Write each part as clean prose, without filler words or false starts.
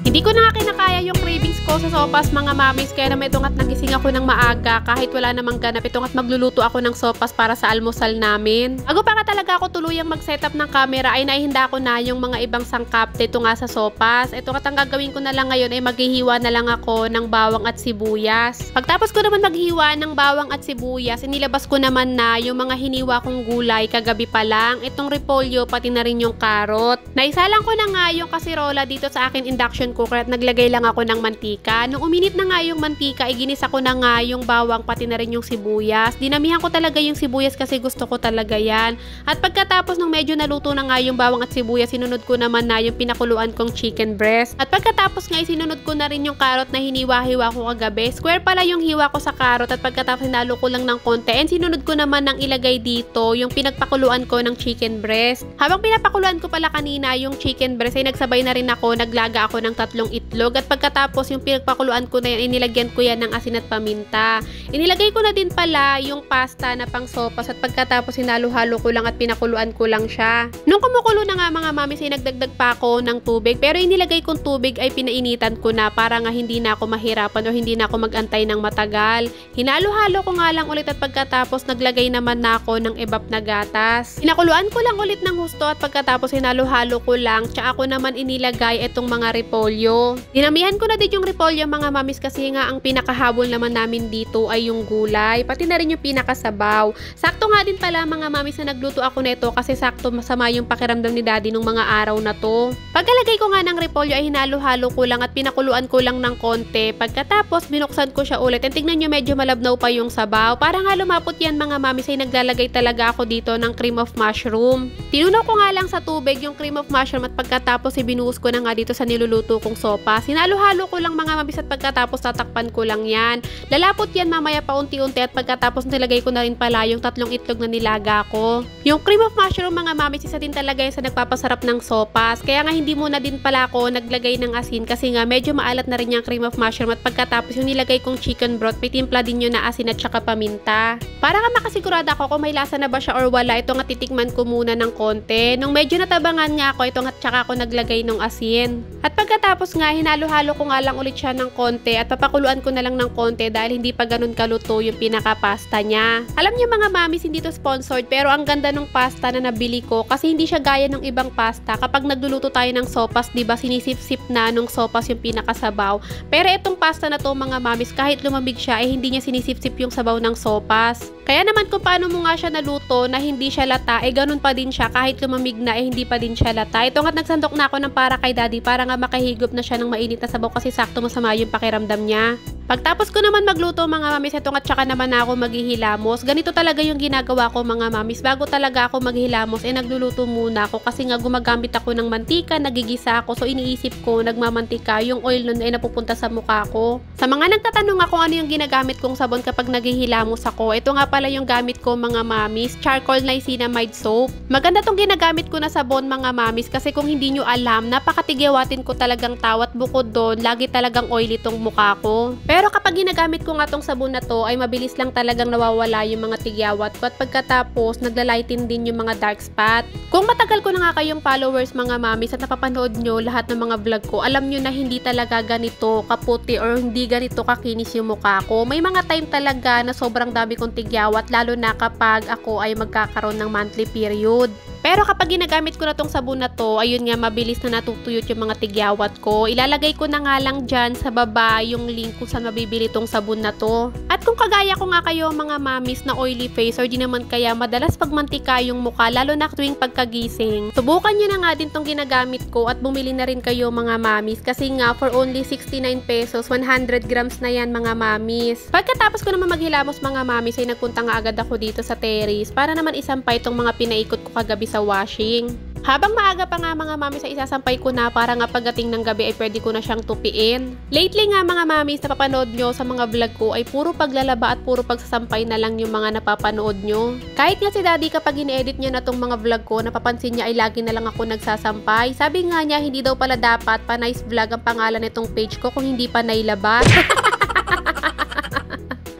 Hindi ko na nga kinakaya yung cravings ko sa sopas mga mamis, kaya naman itong at nagising ako ng maaga kahit wala namang ganap, itong at magluluto ako ng sopas para sa almusal namin. Bago pa nga talaga ako tuluyang mag-setup ng camera ay naihinda ko na yung mga ibang sangkap dito nga sa sopas. Ito at ang gagawin ko na lang ngayon ay maghihiwa na lang ako ng bawang at sibuyas. Pagtapos ko naman maghiwa ng bawang at sibuyas, inilabas ko naman na yung mga hiniwa kong gulay kagabi pa lang, itong repolyo pati na rin yung carrot. Naisalang ko na nga yung kasirola dito sa akin induction cooker at naglagay lang ako ng mantika. Nung uminit na nga yung mantika, iginisa ko na nga yung bawang pati na rin yung sibuyas. Dinamihan ko talaga yung sibuyas kasi gusto ko talaga yan. At pagkatapos nung medyo naluto na nga yung bawang at sibuyas, sinunod ko naman na yung pinakuluan kong chicken breast. At pagkatapos nga sinunod ko na rin yung carrot na hiniwa-hiwa ko kagabi. Square pala yung hiwa ko sa carrot at pagkatapos hinalo ko lang ng konti. And sinunod ko naman ng ilagay dito yung pinagpakuluan ko ng chicken breast. Habang pinapakuluan ko pala kanina yung chicken breast ay nagsabay na rin ako, naglaga ako ng 3 itlog at pagkatapos yung pinagpakuluan ko na yan, inilagyan ko yan ng asin at paminta. Inilagay ko na din pala yung pasta na pang sopas at pagkatapos hinalo-halo ko lang at pinakuluan ko lang siya. Nung kumukulo na nga mga mamis ay nagdagdag pa ako ng tubig, pero inilagay kong tubig ay pinainitan ko na para nga hindi na ako mahirapan o hindi na ako magantay ng matagal. Hinalo-halo ko nga lang ulit at pagkatapos naglagay naman na ako ng ebap na gatas. Pinakuluan ko lang ulit ng husto at pagkatapos hinalo-halo ko lang, tsaka ako naman inilagay itong mga repolyo. Dinamihan ko na din yung repolyo mga mamis kasi nga ang pinakahabol naman namin dito ay yung gulay, pati na rin yung pinakasabaw. Sakto nga din pala mga mamis na nagluto ako nito kasi sakto masama yung pakiramdam ni daddy nung mga araw na to. Pagkalagay ko nga ng repolyo ay hinalo-halo ko lang at pinakuluan ko lang ng konti. Pagkatapos binuksan ko siya ulit and tignan nyo medyo malabnaw pa yung sabaw. Para nga lumapot yan mga mamis ay naglalagay talaga ako dito ng cream of mushroom. Tinunaw ko nga lang sa tubig yung cream of mushroom at pagkatapos binuhos ko na nga dito sa niluluto kong sopas. Hinalo-halo ko lang mga mamis at pagkatapos tatakpan ko lang yan. Lalapot yan mamaya pa unti-unti at pagkatapos nilagay ko na rin pala yung 3 itlog na nilaga ko. Yung cream of mushroom mga mamis isa din talaga yung sa nagpapasarap ng sopas. Kaya nga hindi muna din pala ako naglagay ng asin kasi nga medyo maalat na rin yung cream of mushroom at pagkatapos yung nilagay kong chicken broth, may timpla din yun na asin at saka paminta. Para nga makasigurado ako kung may lasa na ba siya or wala, ito nga titikman ko muna ng konti. Nung medyo natabangan nga ako, ito nga tsaka ako naglagay ng asin. At pagkatapos nga, hinalo-halo ko nga lang ulit siya ng konti at papakuluan ko na lang ng konti dahil hindi pa ganun kaluto yung pinaka-pasta niya. Alam niyo mga mamis, hindi to sponsored pero ang ganda ng pasta na nabili ko kasi hindi siya gaya ng ibang pasta. Kapag nagluluto tayo ng sopas, diba sinisip-sip na nung sopas yung pinakasabaw. Pero itong pasta na to mga mamis, kahit lumamig siya, eh hindi niya sinisip-sip yung sabaw ng sopas. Kaya naman kung paano mo nga siya naluto na hindi siya lata, eh ganun pa din siya kahit lumamig na, eh hindi pa din siya lata. Ito nga nagsandok na ako ng para kay daddy para nga makahigop na siya ng mainit na sabaw kasi sakto masama yung pakiramdam niya. Pagtapos ko naman magluto mga mamis, ito nga tsaka naman ako maghihilamos. Ganito talaga yung ginagawa ko mga mamis. Bago talaga ako maghilamos, eh nagluluto muna ako kasi nga gumagamit ako ng mantika, nagigisa ako. So iniisip ko, nagmamantika, yung oil nun ay napupunta sa mukha ko. Sa mga nagtatanong ako ano yung ginagamit kong sabon kapag naghihilamos ako, ito nga pala yung gamit ko mga mamis, charcoal niacinamide soap. Maganda tong ginagamit ko na sabon mga mamis kasi kung hindi nyo alam, napakatigyawatin ko talagang tawat bukod doon, lagi talagang oily tong mukha ko. Pero kapag ginagamit ko nga tong sabon na to ay mabilis lang talagang nawawala yung mga tigyawat ko at pagkatapos naglalighten din yung mga dark spot. Kung matagal ko na nga kayong followers mga mamis at napapanood nyo lahat ng mga vlog ko, alam nyo na hindi talaga ganito kaputi or hindi ganito kakinis yung mukha ko. May mga time talaga na sobrang dami kong tigyawat lalo na kapag ako ay magkakaroon ng monthly period. Pero kapag ginagamit ko na tong sabon na to, ayun nga mabilis na natutuyot yung mga tigyawat ko. Ilalagay ko na nga lang dyan sa baba yung link kung saan mabibili tong sabon na to. At kung kagaya ko nga kayo mga mamis na oily face or di naman kaya madalas pagmantika yung mukha lalo na tuwing pagkagising, subukan nyo na nga din tong ginagamit ko at bumili na rin kayo mga mamis kasi nga for only 69 pesos, 100 grams na yan mga mamis. Pagkatapos ko naman maghilamos mga mamis ay nagpunta nga agad ako dito sa terrace para naman isampay itong mga pinaikot ko kagabi sa washing. Habang maaga pa nga mga mamis ay isasampay ko na para nga pagdating ng gabi ay pwede ko na siyang tupiin. Lately nga mga mamis na papanood nyo sa mga vlog ko ay puro paglalaba at puro pagsasampay na lang yung mga napapanood nyo. Kahit nga si daddy kapag ine-edit niya na tong mga vlog ko, napapansin niya ay lagi na lang ako nagsasampay. Sabi nga niya hindi daw pala dapat Panays Vlog ang pangalan nitong page ko kung hindi Panay Laba.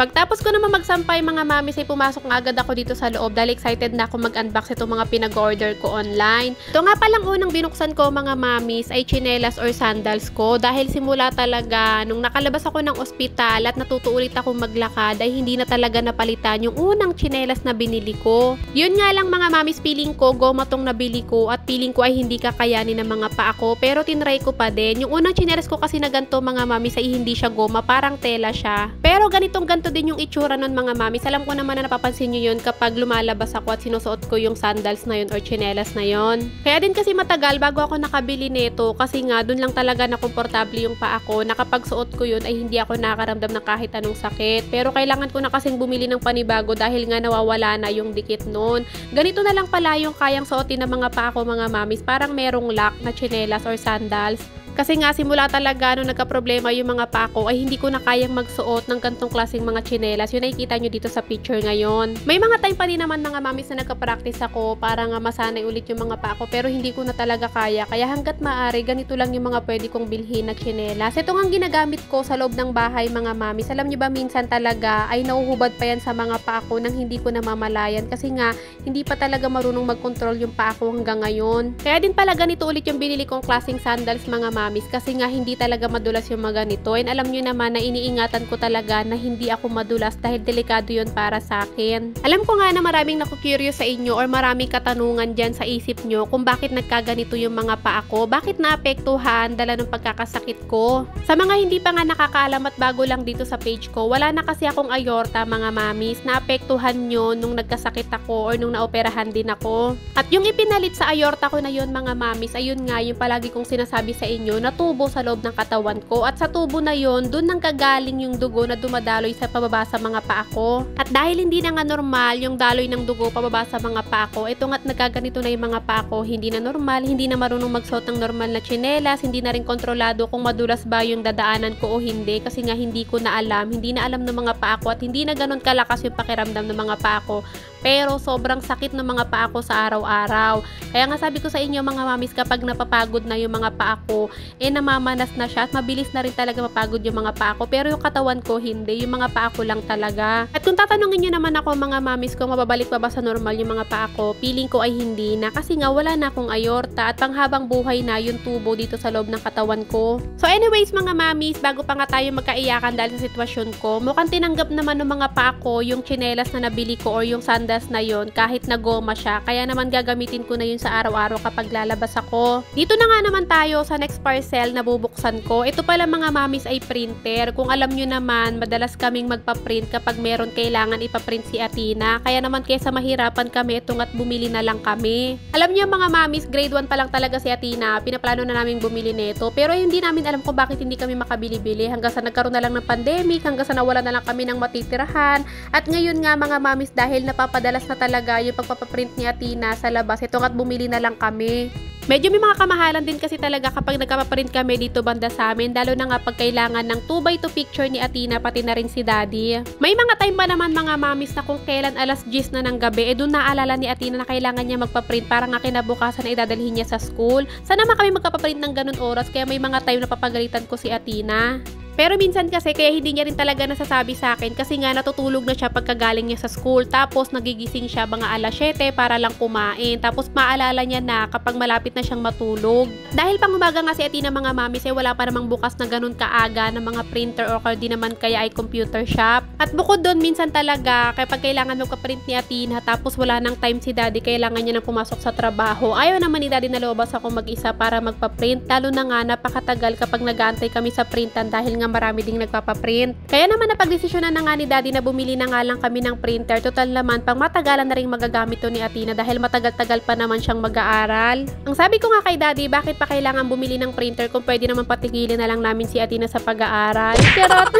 Pagtapos ko naman magsampay mga mamis ay pumasok nga agad ako dito sa loob dahil excited na ako mag-unbox itong mga pinag-order ko online. Ito nga palang unang binuksan ko mga mamis ay tsinelas or sandals ko dahil simula talaga nung nakalabas ako ng ospital at natuto ulit ako maglakad ay hindi na talaga napalitan yung unang tsinelas na binili ko. Yun nga lang mga mamis, feeling ko goma tong nabili ko at feeling ko ay hindi kakayanin ng mga paa ko pero tinry ko pa din. Yung unang tsinelas ko kasi na ganito mga mamis ay hindi siya goma, parang tela siya. Pero ganito din yung itsura nun mga mamis. Alam ko naman na napapansin nyo yun kapag lumalabas ako at sinusuot ko yung sandals na yun or tsinelas na yun. Kaya din kasi matagal bago ako nakabili nito kasi nga dun lang talaga na komportable yung paa ko na kapag suot ko yun ay hindi ako nakakaramdam ng kahit anong sakit. Pero kailangan ko na kasing bumili ng panibago dahil nga nawawala na yung dikit nun. Ganito na lang pala yung kayang suotin ng mga paa ko mga mamis. Parang merong lock na tsinelas or sandals. Kasi nga simula talaga nung nagka-problema yung mga paa ko ay hindi ko na kayang magsuot ng gantong klaseng mga tsinelas. Yun nakikita nyo dito sa picture ngayon. May mga time pa din naman mga mamis na nagka-practice ako para nga masanay ulit yung mga paa ko pero hindi ko na talaga kaya. Kaya hanggat maaari ganito lang yung mga pwede kong bilhin na tsinelas. Ito nga ginagamit ko sa loob ng bahay mga mamis. Alam nyo ba minsan talaga ay nauhubad pa yan sa mga paa ko nang hindi ko namamalayan kasi nga hindi pa talaga marunong mag-control yung paa ko hanggang ngayon. Kaya din pala ganito ulit yung binili kong klaseng sandals mga mamis kasi nga hindi talaga madulas yung mga ganito. And alam nyo naman na iniingatan ko talaga na hindi ako madulas dahil delikado yun para sa akin. Alam ko nga na maraming naku-curious sa inyo or maraming katanungan dyan sa isip nyo kung bakit nagkaganito yung mga paa ko, bakit naapektuhan dala ng pagkakasakit ko. Sa mga hindi pa nga nakakaalam at bago lang dito sa page ko, wala na kasi akong aorta mga mamis, naapektuhan nyo nung nagkasakit ako or nung naoperahan din ako. At yung ipinalit sa aorta ko na yun mga mamis, ayun nga yung palagi kong sinasabi sa inyo na tubo sa loob ng katawan ko at sa tubo na yon dun nang gagaling yung dugo na dumadaloy sa pababa sa mga paa ko. At dahil hindi na nga normal yung daloy ng dugo pababa sa mga paa ko, ito nga't nagkaganito na yung mga paa ko, hindi na normal, hindi na marunong magsuot ng normal na tsinelas, hindi na rin kontrolado kung madulas ba yung dadaanan ko o hindi kasi nga hindi ko na alam, hindi na alam ng mga paa ko at hindi na ganun kalakas yung pakiramdam ng mga paa ko. Pero sobrang sakit ng mga paa ko sa araw-araw. Kaya nga sabi ko sa inyo mga mamis, kapag napapagod na yung mga paa ko, namamanas na siya at mabilis na rin talaga mapagod yung mga paa ko. Pero yung katawan ko hindi, yung mga paa ko lang talaga. At kung tatanungin nyo naman ako mga mamis kung mababalik pa ba sa normal yung mga paa ko, feeling ko ay hindi na kasi nga wala na akong aorta at panghabang buhay na yung tubo dito sa loob ng katawan ko. So anyways mga mamis, bago pa nga tayo magkaiyakan dahil sa sitwasyon ko, mukhang tinanggap naman ng mga paa ko yung tsinelas na nabili ko or yung sandals na yon kahit na goma siya. Kaya naman gagamitin ko na yun sa araw-araw kapag lalabas ako. Dito na nga naman tayo sa next parcel na bubuksan ko. Ito pala mga mamis ay printer. Kung alam nyo naman, madalas kaming magpa-print kapag meron kailangan ipaprint si Athena. Kaya naman kaysa mahirapan kami, itong at bumili na lang kami. Alam nyo mga mamis, grade 1 pa lang talaga si Athena. Pinaplano na namin bumili nito. Pero hindi namin alam kung bakit hindi kami makabili-bili. Hanggang sa nagkaroon na lang ng pandemic, hanggang sa nawala na lang kami ng matitirahan. At ngayon nga mga mamis, dahil napapadalas na talaga yung pagpapaprint ni Athena sa labas, itong at bumili na lang kami. Medyo may mga kamahalan din kasi talaga kapag nagpapaprint kami dito banda sa amin, lalo na nga pag kailangan ng 2x2 picture ni Athena pati na rin si Daddy. May mga time pa naman mga mamis na kung kailan alas 10 na ng gabi, doon naalala ni Athena na kailangan niya magpaprint para nga kinabukasan na idadalhin niya sa school. Sana naman kami magpapaprint ng ganun oras, kaya may mga time na papagalitan ko si Athena. Pero minsan kasi kaya hindi niya rin talaga nasasabi sa akin kasi nga natutulog na siya pagkagaling niya sa school, tapos nagigising siya mga alas 7 para lang kumain, tapos maalala niya na kapag malapit na siyang matulog. Dahil pang umaga nga si Athena mga mamis ay wala pa namang bukas na ganun kaaga ng mga printer or di naman kaya ay computer shop. At bukod doon minsan talaga kapag kailangan magpa-print ni Athena tapos wala nang time si Daddy, kailangan niya nang pumasok sa trabaho, ayaw naman ni Daddy na lumabas ako mag-isa para magpa-print, lalo na nga napakatagal kapag nag-aantay kami sa printan dahil nga marami ding nagpapaprint. Kaya naman napagdesisyonan na nga ni Daddy na bumili na nga lang kami ng printer. Total naman, pang matagalan na rin magagamit to ni Athena dahil matagal-tagal pa naman siyang mag-aaral. Ang sabi ko nga kay Daddy, bakit pa kailangan bumili ng printer kung pwede naman patigilin na lang namin si Athena sa pag-aaral? Charot!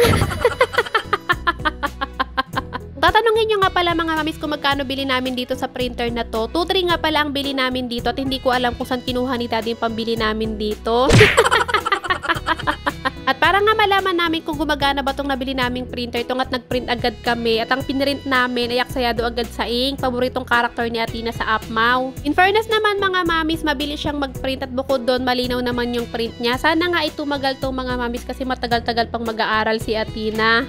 Tatanungin nyo nga pala mga mamis kung magkano bili namin dito sa printer na to. 2-3 nga pala ang bili namin dito at hindi ko alam kung saan kinuha ni Daddy yung pambili namin dito. At para nga malaman namin kung gumagana ba itong nabili naming printer, itong at nag-print agad kami. At ang pinrint namin ay aksayado agad sa ink, paboritong karakter ni Athena sa Apmao. In fairness naman mga mamis, mabilis siyang mag-print at bukod doon malinaw naman yung print niya. Sana nga itumagal tong mga mamis kasi matagal-tagal pang mag-aaral si Athena.